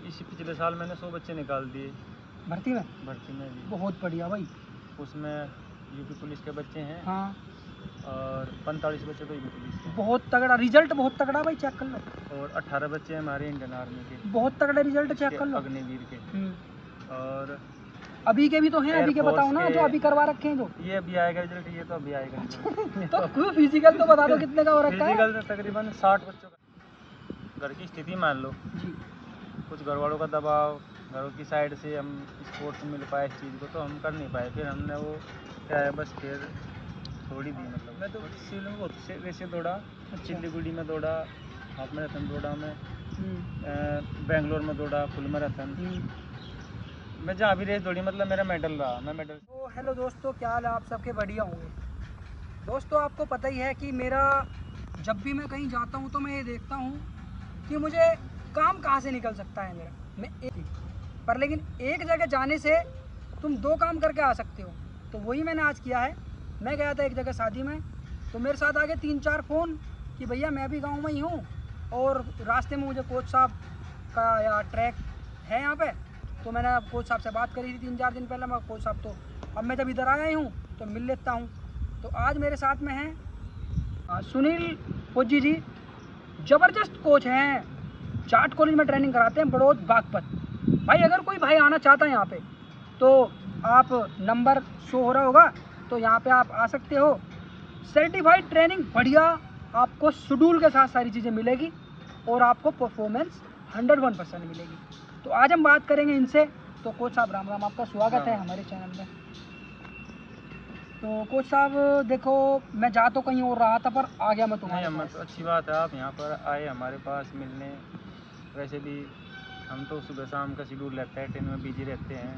इसी पिछले साल मैंने 100 बच्चे निकाल दिए भर्ती में जी। बहुत बढ़िया भाई। उसमें यूपी पुलिस के बच्चे हैं। हाँ। और 45 बच्चे तो यूपी पुलिस के। बहुत तगड़ा रिजल्ट, बहुत तगड़ा भाई, चेक कर लो। और 18 बच्चे हैं हमारे इंडियन आर्मी के। बहुत तगड़ा रिजल्ट, चेक कर लो। अग्निवीर के। और अभी के भी तो हैं, अभी के बताओ ना, जो अभी करवा रखे हैं। जो ये अभी आएगा रिजल्ट, ये तो अभी आएगा रिजल्ट। तो क्यों फिजिकल तो बता दो कितने का हो रखा है? फिजिकल तो तकरीबन 60 बच्चों का। घर की स्थिति मान लो जी, कुछ घर वालों का दबाव, घरों की साइड से हम स्पोर्ट्स मिल पाए इस चीज़ को तो हम कर नहीं पाए। फिर हमने वो क्या है बस फिर छोड़ ही दी। मतलब मैं तो सिविल में बहुत से रेसे दौड़ा। अच्छा। सिल्लीगुड़ी में दौड़ा, हाफ मैराथन दौड़ा मैं, बेंगलोर में दौड़ा फुल मैराथन। मैं जहाँ भी रेस दौड़ी मतलब मेरा मेडल रहा, मैं मेडल। तो हेलो दोस्तों, क्या हाल है आप सबके? बढ़िया होंगे। दोस्तों आपको पता ही है कि मेरा जब भी मैं कहीं जाता हूँ तो मैं ये देखता हूँ कि मुझे काम कहाँ से निकल सकता है मेरा। मैं पर लेकिन एक जगह जाने से तुम 2 काम करके आ सकते हो। तो वही मैंने आज किया है। मैं गया था एक जगह शादी में, तो मेरे साथ आगे 3-4 फ़ोन कि भैया मैं भी गांव में ही हूँ और रास्ते में मुझे कोच साहब का या ट्रैक है यहाँ पे। तो मैंने कोच साहब से बात करी थी 3-4 दिन पहले। मैं कोच साहब तो अब मैं जब इधर आया ही हूँ तो मिल लेता हूँ। तो आज मेरे साथ में हैं सुनील फौजी जी, ज़बरदस्त कोच हैं, जाट कॉलेज में ट्रेनिंग कराते हैं, बड़ौद बागपत। भाई अगर कोई भाई आना चाहता है यहाँ पे तो आप नंबर शो हो रहा होगा, तो यहाँ पे आप आ सकते हो। सर्टिफाइड ट्रेनिंग बढ़िया, आपको शेड्यूल के साथ सारी चीज़ें मिलेगी और आपको परफॉर्मेंस 101% मिलेगी। तो आज हम बात करेंगे इनसे। तो कोच साहब राम राम, आपका स्वागत है हमारे चैनल में। तो कोच साहब देखो, मैं जा तो कहीं और रहा था पर आ गया मैं तुम्हारे पास। तो अच्छी बात है आप यहाँ पर आए हमारे पास मिलने। वैसे भी हम तो सुबह शाम का शेड्यूल रहता है, ट्रेन में बिजी रहते हैं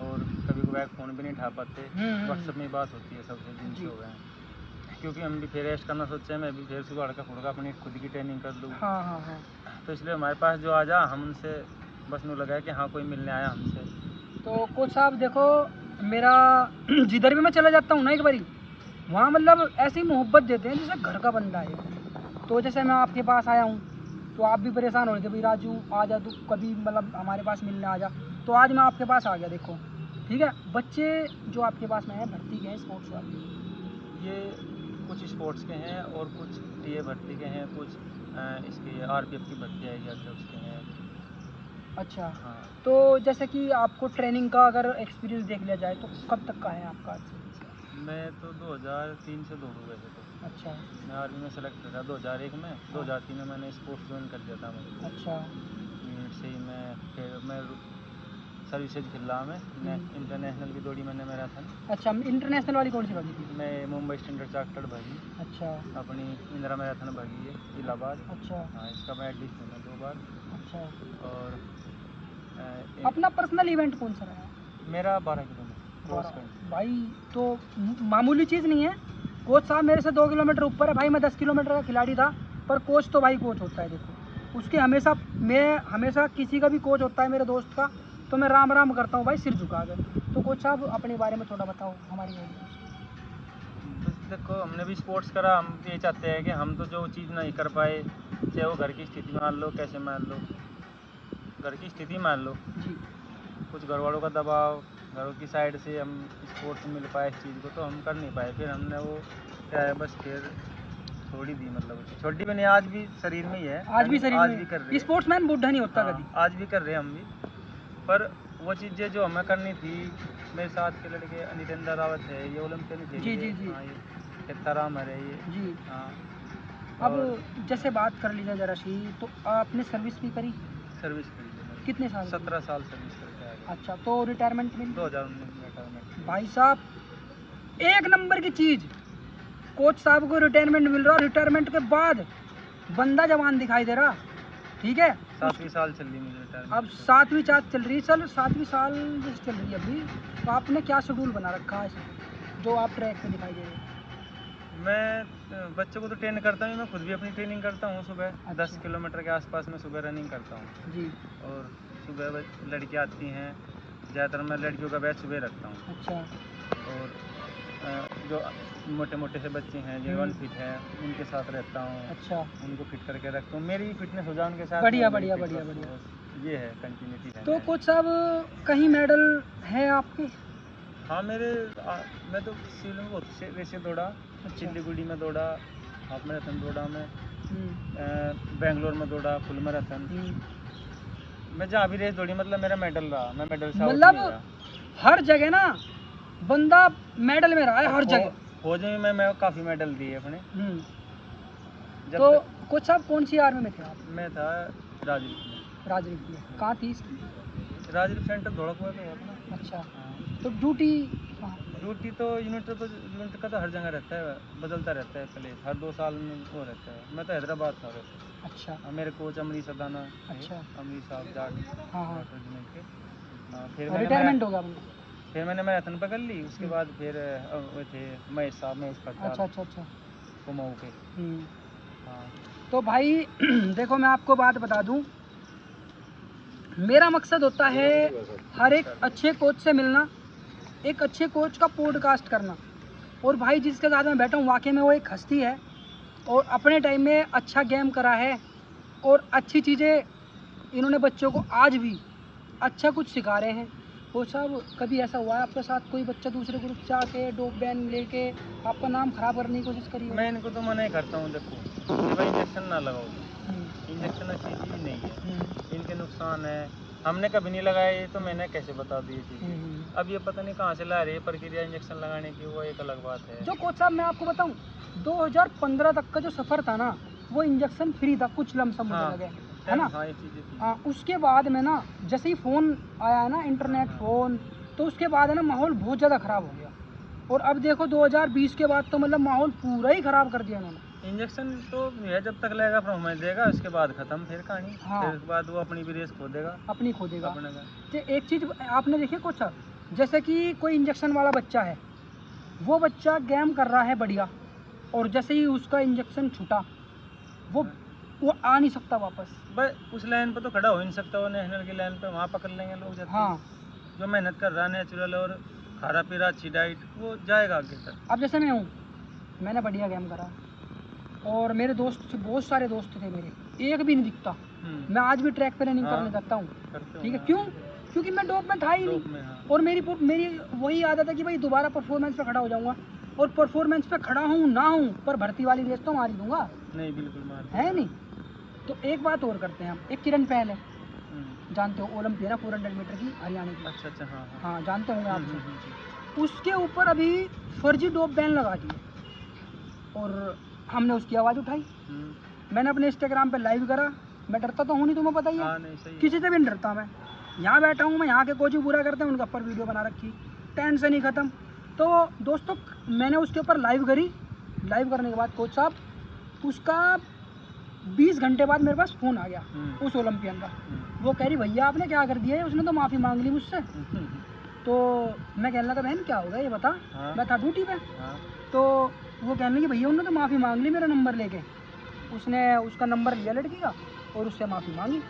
और कभी कभार फ़ोन भी नहीं उठा पाते। व्हाट्सएप में बात होती है सबसे, दिन से हो गए हैं। क्योंकि हम भी फिर रेस्ट करना सोचे, मैं भी फिर सुबह हड़का फुड़का अपनी खुद की ट्रेनिंग कर लूँ। हाँ। तो इसलिए हमारे पास जो आ जा हम उनसे बस यूँ लगा कि हाँ कोई मिलने आया हमसे। तो कोच साहब देखो, मेरा जिधर भी मैं चला जाता हूँ ना एक बारी, वहाँ मतलब ऐसी मोहब्बत देते हैं जैसे घर का बंदा है। तो जैसे मैं आपके पास आया हूँ तो आप भी परेशान हो रहे थे, भाई राजू आ जा तू कभी, मतलब हमारे पास मिलने आ जा। तो आज मैं आपके पास आ गया। देखो ठीक है, बच्चे जो आपके पास में हैं भर्ती के हैं स्पोर्ट्स वाले, ये कुछ स्पोर्ट्स के हैं और कुछ टीए भर्ती के हैं, कुछ इसके आरपीएफ की भर्ती आएगी आगे उसके हैं। अच्छा हाँ। तो जैसे कि आपको ट्रेनिंग का अगर एक्सपीरियंस देख लिया जाए तो कब तक का है आपका? मैं तो 2003 से दौड़ूँ वैसे तो। अच्छा। मैं आर्मी में सेलेक्ट था 2001 में। 2003 में मैंने स्पोर्ट्स ज्वाइन कर लिया था मैं। अच्छा। यूनिट से ही मैं सर्विसेज खेल रहा मैं इंटरनेशनल भी दौड़ी मैंने मैराथन। अच्छा, इंटरनेशनल वाली कौन सी भागी थी? मैं मुंबई स्टैंडर्ड चार्टर्ड भागी। अच्छा। अपनी इंदिरा मैराथन भागी है इलाहाबाद। अच्छा। हाँ, इसका मेडलिस्ट हूँ मैं 2 बार। अच्छा। और अपना पर्सनल इवेंट कौन सा रहा? मेरा 12 किलोमीटर क्रॉस 12। कंट्री। भाई तो मामूली चीज़ नहीं है। कोच साहब मेरे से 2 किलोमीटर ऊपर है भाई। मैं 10 किलोमीटर का खिलाड़ी था, पर कोच तो भाई कोच होता है। देखो उसके हमेशा, मैं हमेशा किसी का भी कोच होता है मेरे दोस्त का तो मैं राम राम करता हूँ भाई, सिर झुका कर। तो कोच साहब अपने बारे में थोड़ा बताओ हमारी ऑडियंस को। बस देखो हमने भी स्पोर्ट्स करा, हम भी ये चाहते हैं कि हम तो जो चीज़ नहीं कर पाए, चाहे वो घर की स्थिति मान लो, कैसे मान लो, घर की स्थिति मान लो जी। कुछ घर वालों का दबाव, घरों की साइड से हम स्पोर्ट्स मिल पाए इस चीज़ को तो हम कर नहीं पाए। फिर हमने वो क्या है बस फिर छोड़ ही दी। मतलब छोटी भी नहीं, आज भी शरीर में ही है, आज भी शरीर आज में भी कर रहे हैं। स्पोर्ट्समैन बूढ़ा नहीं होता हाँ, कभी। आज भी कर रहे हैं हम भी। पर वो चीज़ें जो हमें करनी थी, मेरे साथ के लड़के नितेंद्र रावत है, ये ओलंपियन खेल जी गए। जी जी हाँ, ये एकताराम है ये। जी। हाँ। अब और जैसे बात कर लीजिए जरा सी, तो आपने सर्विस भी करी सर्विस करी है मैंने। कितने साल की? 17 साल सर्विस करके आ गया। अच्छा, तो रिटायरमेंट मिल? 2019 में रिटायरमेंट। भाई साहब एक नंबर की चीज़, कोच साहब को रिटायरमेंट मिल रहा, रिटायरमेंट के बाद बंदा जवान दिखाई दे रहा। ठीक है, 7वीं साल चल रही मुझे रिटायरमेंट। अब 7वीं साल चल रही है, चल 7वीं साल जैसे चल रही है अभी। तो आपने क्या शेड्यूल बना रखा है जो आप ट्रैक पे दिखाई दे रहे हैं? मैं बच्चों को तो ट्रेन करता हूँ, मैं खुद भी अपनी ट्रेनिंग करता हूँ सुबह। अच्छा। 10 किलोमीटर के आसपास मैं सुबह रनिंग करता हूँ। जी। और सुबह लड़कियाँ आती हैं, ज़्यादातर मैं लड़कियों का बैच सुबह रखता हूँ। अच्छा। और जो मोटे मोटे से बच्चे हैं जो अनफिट हैं उनके साथ रहता हूँ। अच्छा। उनको फिट करके रखता हूँ, मेरी फिटनेस हो जाए उनके साथ। बढ़िया मेरी बढ़िया फिट बढ़िया रखता हूँ बढ़िया। बस। ये है कंटिन्यूटी है। तो कुछ अब कहीं मेडल है आपके? हाँ मैं तो सिविल में बहुत से रेसे दौड़ा। अच्छा। सिल्लीगुड़ी में दौड़ा, हाफ मैराथन दौड़ा मैं, हम्म, बेंगलोर में दौड़ा फुल मैराथन। हम्म। मैं जहाँ भी रेस दौड़ी मतलब मेरा मेडल रहा, मैं मेडल से आउट मतलब नहीं हुआ। हर जगह ना बंदा मेडल में रहा है, हर जगह। फौज में मैं काफ़ी मेडल दिए अपने। जब तो कुछ आप कौन सी आर्मी में थे आप? मैं था राजनीति में। राजनीति में कहाँ थी इसकी? राजनीति सेंटर धोड़कपुर में है अपना। अच्छा। हाँ। तो ड्यूटी कहाँ? ड्यूटी तो यूनिट का तो हर जगह रहता है, बदलता रहता है प्लेस, हर 2 साल में वो रहता है। मैं तो हैदराबाद था वैसे। अच्छा। मेरे कोच अमरीश अदाना थे। अच्छा। अमरीश साहब जाट हाँ हाँ। रेजिमेंट के। फिर रिटायरमेंट हो गया उनका? फिर मैंने मैराथन पकड़ ली। उसके बाद फिर वो थे महेश साहब, महेश पटेल। अच्छा अच्छा अच्छा। कुमाऊँ के। हाँ। तो भाई देखो मैं आपको बात बता दूं, मेरा मकसद होता है हर एक अच्छे कोच से मिलना, एक अच्छे कोच का पॉडकास्ट करना। और भाई जिसके साथ मैं बैठा हूँ वाकई में वो एक हस्ती है और अपने टाइम में अच्छा गेम करा है और अच्छी चीज़ें इन्होंने बच्चों को आज भी अच्छा कुछ सिखा रहे हैं। वो साहब कभी ऐसा हुआ है आपके साथ कोई बच्चा दूसरे ग्रुप से आके डोप बैन लेके आपका नाम खराब करने की कोशिश करी हो? मैं इनको तो मना ही करता हूँ, देखो भाई इंजेक्शन ना लगाओ। इंजेक्शन अच्छी चीज़ नहीं है, इनके नुकसान है। हमने कभी नहीं लगाया, ये तो मैंने कैसे बता दी ये चीज़। अब ये पता नहीं कहाँ से ला रही है प्रक्रिया इंजेक्शन लगाने की, वो एक अलग बात है। जो कोच साहब मैं आपको बताऊं 2015 तक का जो सफ़र था ना वो इंजेक्शन फ्री था, कुछ लमसम मुझे लगे, है ना? हाँ ये चीज़ें थी। हाँ, उसके बाद में ना जैसे ही फ़ोन आया है ना, इंटरनेट फ़ोन, तो उसके बाद है ना माहौल बहुत ज़्यादा ख़राब हो गया। और अब देखो 2020 के बाद तो मतलब माहौल पूरा ही ख़राब कर दिया उन्होंने। इंजेक्शन तो है जब तक लगेगा फॉर्मेट देगा, उसके बाद ख़त्म फिर कहानी। हाँ। फिर उसके बाद वो अपनी भी रेस खो देगा। अपनी खो देगा। अपने का। तो एक चीज़ आपने देखी कोच साहब, जैसे कि कोई इंजेक्शन वाला बच्चा है, वो बच्चा गेम कर रहा है बढ़िया, और जैसे ही उसका इंजेक्शन छूटा वो आ नहीं सकता वापस। बस उस लाइन पे तो खड़ा हो नहीं सकता, वो नेशनल की लाइन पे वहाँ पकड़ लेंगे लोग जाते। हाँ। जो मेहनत कर रहा है नेचुरल और खारा पीरा अच्छी डाइट, वो जाएगा आगे तक। अब जैसे मैं हूँ, मैंने बढ़िया गेम करा और मेरे दोस्त बहुत सारे दोस्त थे मेरे, एक भी नहीं दिखता। मैं आज भी ट्रैक पे रनिंग करने जाता हूँ, ठीक है? क्यों? क्योंकि मैं डोप में था ही नहीं। और मेरी वही आदत है कि भाई दोबारा परफॉर्मेंस पे खड़ा हो जाऊंगा, और परफॉर्मेंस पे खड़ा हूँ ना हूँ पर भर्ती वाली रेस तो मार ही दूंगा। नहीं बिल्कुल मार है नहीं? तो एक बात और करते हैं हम, एक किरण पहल है, जानते हो, ओलंपियन 400 मीटर की, हरियाणा की। अच्छा अच्छा। हाँ हाँ जानते होंगे आप उसे। उसके ऊपर अभी फर्जी डोप बैन लगा दिए और हमने उसकी आवाज़ उठाई। मैंने अपने इंस्टाग्राम पे लाइव करा। मैं डरता तो हूँ नहीं, तुम्हें पता ही है। किसी से भी नहीं डरता मैं। यहाँ बैठा हूँ मैं, यहाँ के कोच भी बुरा करते हैं, उनके ऊपर वीडियो बना रखी, टेंशन ही ख़त्म। तो दोस्तों मैंने उसके ऊपर लाइव करी। लाइव करने के बाद कोच साहब उसका 20 घंटे बाद मेरे पास फ़ोन आ गया उस ओलंपियन का। वो कह रही भैया आपने क्या कर दिया है, उसने तो माफ़ी मांग ली मुझसे। तो मैं कहने लगा बहन क्या होगा ये बता। मैं था ड्यूटी पे। तो वो कहने लगी भैया उन्होंने तो माफ़ी मांग ली मेरा नंबर लेके, उसने उसका नंबर लिया लड़की का और उससे माफ़ी मांगी।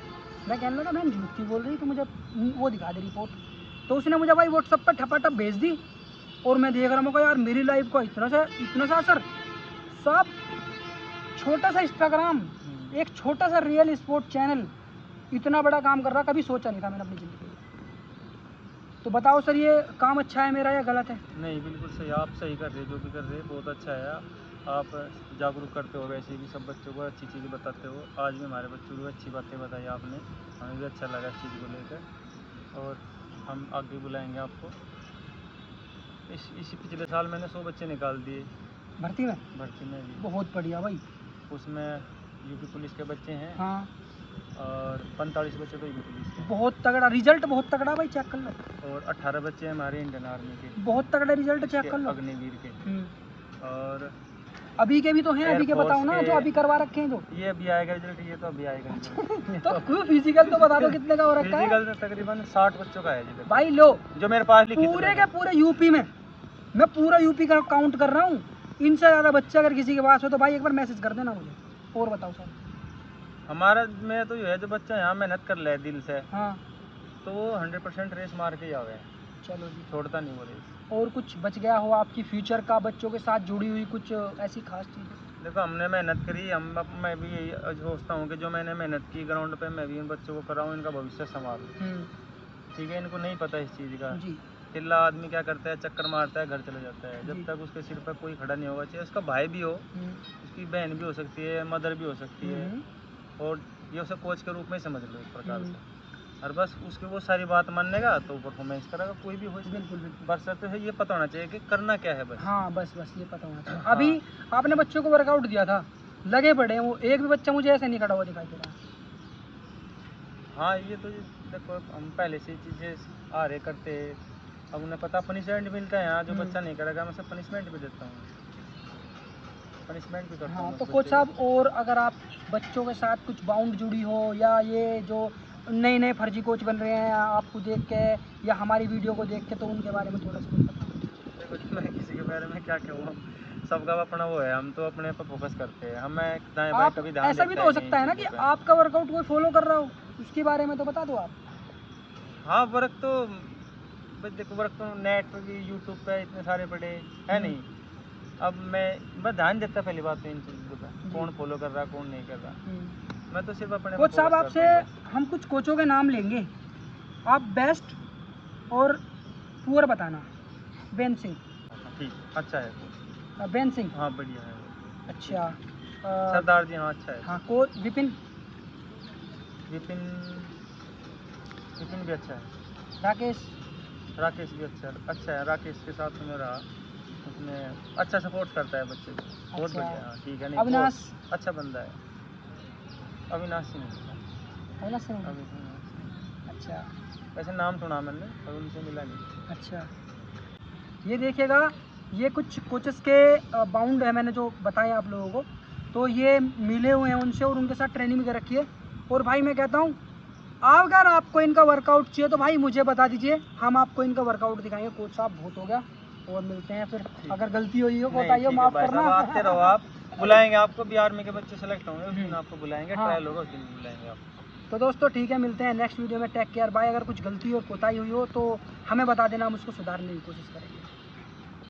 मैं कहने लगा बहन झूठ क्यों बोल रही, तो मुझे वो दिखा दे रिपोर्ट। तो उसने मुझे भाई व्हाट्सअप पर ठपाठप भेज दी और मैं देख रहा हूँ यार मेरी लाइफ का इतना सा असर। सब छोटा सा इंस्टाग्राम, एक छोटा सा रियल स्पोर्ट चैनल इतना बड़ा काम कर रहा, कभी सोचा नहीं था मैंने अपनी ज़िंदगी में। तो बताओ सर ये काम अच्छा है मेरा या गलत है? नहीं बिल्कुल सही, आप सही कर रहे, जो भी कर रहे बहुत अच्छा है। आप जागरूक करते हो, वैसे भी सब बच्चों को अच्छी चीज़ें बताते हो। आज भी हमारे बच्चों को अच्छी बातें बताई आपने, हमें भी अच्छा लगा इस चीज़ को लेकर, और हम आगे बुलाएंगे आपको। इसी पिछले साल मैंने 100 बच्चे निकाल दिए भर्ती में भी। बहुत बढ़िया भाई। उसमें यूपी पुलिस के बच्चे हैं। हाँ। और 45 बच्चे तो यूपी पुलिस के। बहुत तगड़ा रिजल्ट, बहुत तगड़ा भाई, चेक कर लो। और 18 बच्चे हमारे इंडियन आर्मी के, बहुत तगड़ा रिजल्ट, चेक कर लो। अग्निवीर के। और अभी के भी तो हैं, अभी के बताओ ना, जो अभी करवा रखे हैं जो। ये अभी आएगा रिजल्ट, ये तो अभी आएगा रिजल्ट। तो फिजिकल तो बता दो कितने का हो रखा है? फिजिकल तकरीबन 60 बच्चों का है जी भाई। लो जो मेरे पास लिखित पूरे के पूरे यूपी में, मैं पूरा यूपी का काउंट कर रहा हूँ। इनसे ज़्यादा बच्चे अगर किसी के पास हो तो भाई एक बार मैसेज कर देना मुझे। और बताओ सर। हमारा में तो ये है, जो बच्चा यहाँ मेहनत कर ले दिल से, हाँ, तो वो 100% रेस मार के ही आवे। चलो जी, छोड़ता नहीं वो रेस। और कुछ बच गया हो आपकी फ्यूचर का, बच्चों के साथ जुड़ी हुई कुछ ऐसी खास चीज़ें? देखो हमने मेहनत करी, मैं भी यही सोचता हूँ कि जो मैंने मेहनत की ग्राउंड पे मैं भी इन बच्चों को कराऊँ, इनका भविष्य संभालूँ। ठीक है, इनको नहीं पता इस चीज़ का। जी चिल्ला आदमी क्या करता है, चक्कर मारता है, घर चला जाता है। जब तक उसके सिर पर कोई खड़ा नहीं होगा, चाहे उसका भाई भी हो, उसकी बहन भी हो सकती है, मदर भी हो सकती है, और ये उसे कोच के रूप में समझ लो एक प्रकार से। और बस उसकी वो सारी बात मानने का तो परफॉर्मेंस करेगा, कोई भी हो। बिल्कुल बिल्कुल। बस तो ये पता होना चाहिए कि करना क्या है बस। हाँ बस ये पता होना चाहिए। हाँ। अभी आपने बच्चों को वर्कआउट दिया था, लगे पड़े हैं वो, एक भी बच्चा मुझे ऐसे नहीं खड़ा हुआ दिखाई दे रहा है। हाँ ये तो देखो हम पहले से चीज़ें आ रहे करते, अब उन्हें पता पनिशमेंट मिलता है। यहाँ जो बच्चा नहीं करेगा मैं उसे पनिशमेंट भी देता हूँ, पनिशमेंट भी करता हूँ। हाँ तो कोच साहब, और अगर आप बच्चों के साथ कुछ बाउंड जुड़ी हो, या ये जो नए नए फर्जी कोच बन रहे हैं आपको देख के या हमारी वीडियो को देख के, तो उनके बारे में थोड़ा सा कुछ बताओ। देखो मैं किसी के बारे में क्या कहूँ, सबका अपना वो है, हम तो अपने पर फोकस करते हैं। हमें दाएं बाएं आप कभी ध्यान ऐसा भी देता तो हो ही नहीं सकता है ना कि चीज़ों पे। आपका वर्कआउट कोई फॉलो कर रहा हो, उसके बारे में तो बता दो आप। हाँ वर्क तो बस देखो, वर्क तो नेट पे भी यूट्यूब पे इतने सारे पड़े है नहीं। अब मैं ध्यान देता पहली बात तो इन चीज़ों पे, कौन फॉलो कर रहा है कौन नहीं कर रहा। मैं तो सिर्फ अपने कोच साहब focus आपसे करता हूँ बस। हम कुछ कोचों के नाम लेंगे, आप बेस्ट और पुअर बताना। बेन सिंह। ठीक, अच्छा है कोच। बेन सिंह, हाँ बढ़िया है। अच्छा। सरदार जी, हाँ अच्छा है। हाँ कोच विपिन। विपिन, विपिन भी अच्छा है। राकेश। राकेश भी अच्छा है। राकेश के साथ तो मेरा, उसने अच्छा सपोर्ट करता है बच्चे को, बहुत अच्छा। बढ़िया। हाँ ठीक है, नहीं अविनाश। बहुत अच्छा बंदा है। अविनाश सिंह नहीं है। अविनाश सिंह। अविनाश, अच्छा वैसे नाम सुना मैंने पर उनसे मिला नहीं। अच्छा। ये देखिएगा, ये कुछ कोचेस के बाउंड है मैंने जो बताए आप लोगों को, तो ये मिले हुए हैं उनसे और उनके साथ ट्रेनिंग भी कर रखी है। और भाई मैं कहता हूँ, अगर आपको इनका वर्कआउट चाहिए तो भाई मुझे बता दीजिए, हम आपको इनका वर्कआउट दिखाएंगे। कोच साहब बहुत हो गया, और मिलते हैं फिर। अगर गलती हुई हो बताइए, माफ़ करना। आते रहो आप, बुलाएंगे आपको भी। आर्मी के बच्चे सेलेक्ट होंगे उस दिन आपको बुलाएंगे, हाँ। ट्रायल होगा उस दिन बुलाएंगे आपको। तो दोस्तों ठीक है, मिलते हैं नेक्स्ट वीडियो में। Take care, bye. अगर कुछ गलती और कोताही हुई हो तो हमें बता देना, हम उसको सुधारने की कोशिश करेंगे।